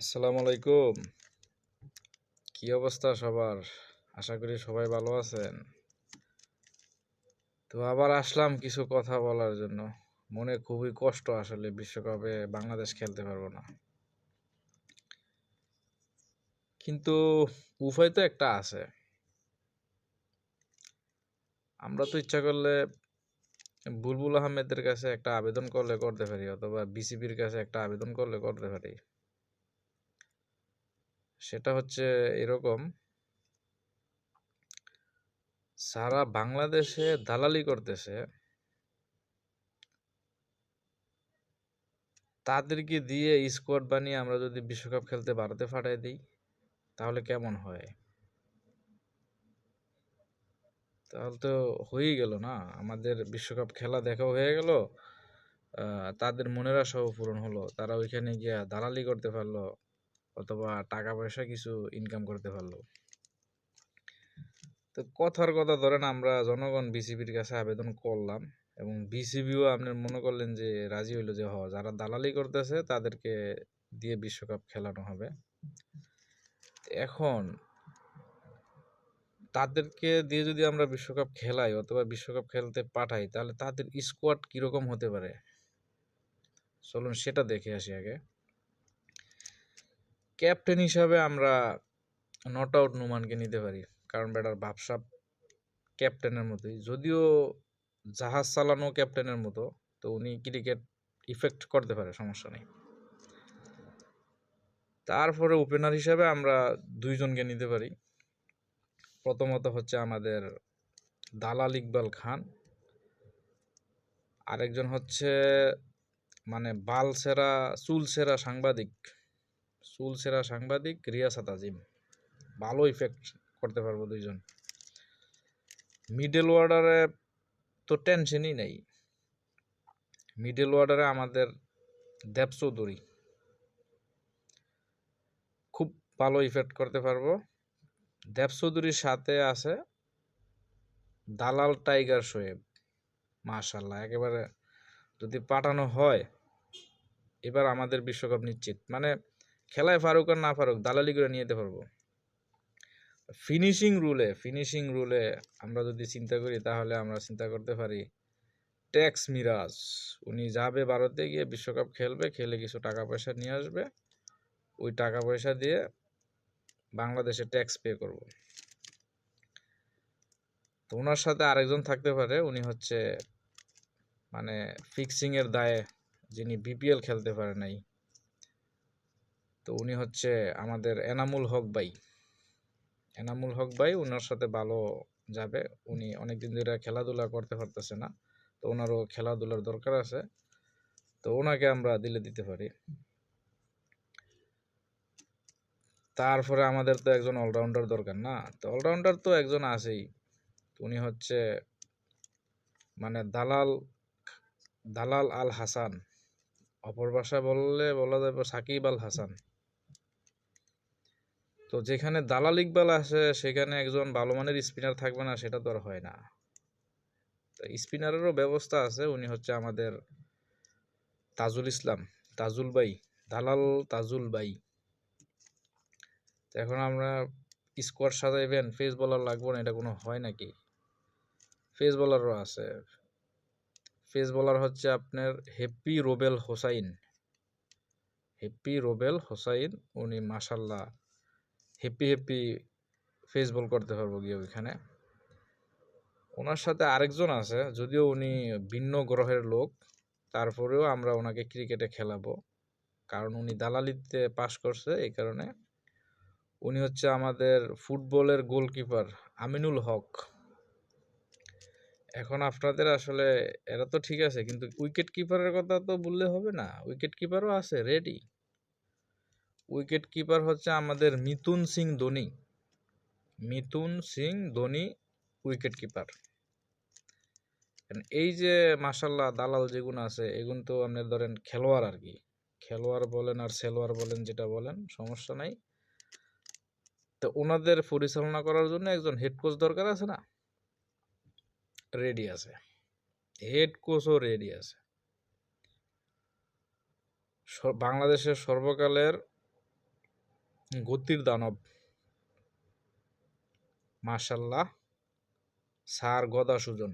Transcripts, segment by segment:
আসসালামু আলাইকুম। কি অবস্থা সবার? আশা করি সবাই ভালো আছেন। তো আবার আসলাম কিছু কথা বলার জন্য। মনে খুবই কষ্ট আসলে বিশ্বকাপে বাংলাদেশ খেলতে পারবো না। কিন্তু উপায় তো একটা আছে। আমরা তো ইচ্ছা করলে বুলবুল আহমেদের কাছে একটা আবেদন করলে করতে পারি, অথবা বিসিবির কাছে একটা আবেদন করলে করতে পারি। সেটা হচ্ছে এরকম, সারা বাংলাদেশে দালালি করতেছে, তাদেরকে দিয়ে স্কোয়াড বানিয়ে আমরা যদি বিশ্বকাপ খেলতে ভারতে পাঠাই দিই, তাহলে কেমন হয়? তাহলে তো হয়েই গেল না, আমাদের বিশ্বকাপ খেলা দেখাও হয়ে গেল। তাদের মনের আশাও পূরণ হলো, তারা ওইখানে গিয়া দালালি করতে পারলো, অথবা টাকা পয়সা কিছু ইনকাম করতে পারলো। তো কথার কথা ধরেন আমরা জনগণ বিসিবির কাছে আবেদন করলাম, এবং বিসিবিও আপনার মনে করলেন যে রাজি হইলো যে যারা দালালি করতেছে তাদেরকে দিয়ে বিশ্বকাপ খেলানো হবে। এখন তাদেরকে দিয়ে যদি আমরা বিশ্বকাপ খেলাই অথবা বিশ্বকাপ খেলতে পাঠাই, তাহলে তাদের স্কোয়াড কিরকম হতে পারে চলুন সেটা দেখে আসি আগে। ক্যাপ্টেন হিসাবে আমরা নট আউট নুমানকে নিতে পারি, কারণ বেটার ভাবসাব ক্যাপ্টেনের মতোই, যদিও জাহাজ চালানো ক্যাপ্টেনের মতো। তো উনি ক্রিকেট ইফেক্ট করতে পারে, সমস্যা নেই। তারপরে ওপেনার হিসাবে আমরা দুইজনকে নিতে পারি। প্রথমত হচ্ছে আমাদের দালাল ইকবাল খান, আরেকজন হচ্ছে মানে চুল সেরা সাংবাদিক রিয়াসাত আজিম। ভালো ইফেক্ট করতে পারবো দুইজন। মিডল অর্ডারে তো টেনশনই নেই, মিডল অর্ডারে আমাদের দেব চৌধুরী খুব ভালো ইফেক্ট করতে পারবো। দেব চৌধুরীর সাথে আছে দালাল টাইগার শোয়েব, মাশাল্লাহ একেবারে যদি পাঠানো হয় এবার আমাদের বিশ্বকাপ নিশ্চিত। মানে খেলায় ফারুক আর না ফারুক, দালালি করে নিয়ে যেতে পারবো। ফিনিশিং রুলে আমরা যদি চিন্তা করি, তাহলে আমরা চিন্তা করতে পারি ট্যাক্স মিরাজ। উনি যাবে ভারতে, গিয়ে বিশ্বকাপ খেলবে, খেলে কিছু টাকা পয়সা নিয়ে আসবে, ওই টাকা পয়সা দিয়ে বাংলাদেশে ট্যাক্স পে করব। তো ওনার সাথে আরেকজন থাকতে পারে, উনি হচ্ছে মানে ফিক্সিং এর দায়ে যিনি বিপিএল খেলতে পারে নাই, তো উনি হচ্ছে আমাদের এনামুল হক ভাই। ওনার সাথে ভালো যাবে, উনি অনেকদিন ধরে খেলাধুলা করতে পারতেছে না, তো ওনারও খেলাধুলার দরকার আছে, তো ওনাকে আমরা দিতে পারি। তারপরে আমাদের তো একজন অলরাউন্ডার দরকার না, তো অলরাউন্ডার তো একজন আছেই। উনি হচ্ছে মানে দালাল দালাল আল হাসান, অপর ভাষা বললে বলা যাবে সাকিব আল হাসান। তো যেখানে দালাল ইকবাল আসে, সেখানে একজন ভালো মানের স্পিনার থাকবে না, সেটা তো আর হয় না। তো স্পিনারেরও ব্যবস্থা আছে, উনি হচ্ছে আমাদের তাজুল ইসলাম, তাজুল ভাই, দালাল তাজুল ভাই। তো এখন আমরা স্কোয়াড সাজাইবেন, ফেস বলার লাগবো না, এটা কোনো হয় নাকি? ফেস বলারও আছে। ফেস বলার হচ্ছে আপনার হ্যাপি রোবেল হোসাইন। উনি মাশাল্লাহ হ্যাপি ফেস বল করতে পারবো গিয়ে ওইখানে। ওনার সাথে আরেকজন আছে, যদিও উনি ভিন্ন গ্রহের লোক, তারপরেও আমরা ওনাকে ক্রিকেটে খেলাবো, কারণ উনি দালালিতে পাশ করছে, এই কারণে। উনি হচ্ছে আমাদের ফুটবলের গোলকিপার আমিনুল হক। এখন আপনাদের আসলে এরা তো ঠিক আছে, কিন্তু উইকেট কিপারের কথা তো বললে হবে না, উইকেট কিপারও আছে রেডি। উইকেট কিপার হচ্ছে আমাদের মিথুন সিং ধোনি উইকেট কিপার। এই যে মাশাল্লাহ দালাল যেগুলো আছে, এগুলো তো আপনার ধরেন খেলোয়াড় আর কি, খেলোয়াড় বলেন আর সেলোয়ার বলেন, যেটা বলেন সমস্যা নাই। তো ওনাদের পরিচালনা করার জন্য একজন হেড কোচ দরকার আছে না? রেডি আছে, হেড কোচও রেডি আছে। বাংলাদেশের সর্বকালের গতির দানব, মাশাল্লাহ, স্যার গদা সুজন।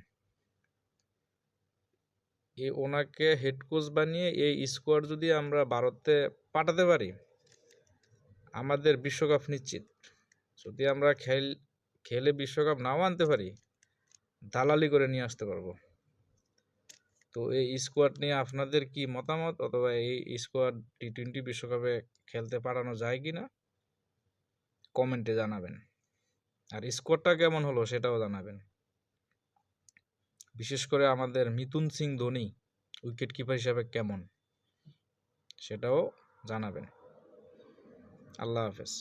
ওনাকে হেড কোচ বানিয়ে এই স্কোয়াড যদি আমরা ভারতে পাঠাতে পারি, আমাদের বিশ্বকাপ নিশ্চিত। যদি আমরা খেলে বিশ্বকাপ নাও আনতে পারি, দালালি করে নিয়ে আসতে পারবো। তো এই স্কোয়াড নিয়ে আপনাদের কি মতামত, অথবা এই স্কোয়াড টি-20 বিশ্বকাপে খেলতে পাঠানো যায় কিনা কমেন্টে জানাবেন। আর স্কোয়াডটা কেমন হলো সেটাও জানাবেন। বিশেষ করে আমাদের মিথুন সিং ধোনি উইকেট কিপার হিসাবে কেমন সেটাও জানাবেন। আল্লাহ হাফেজ।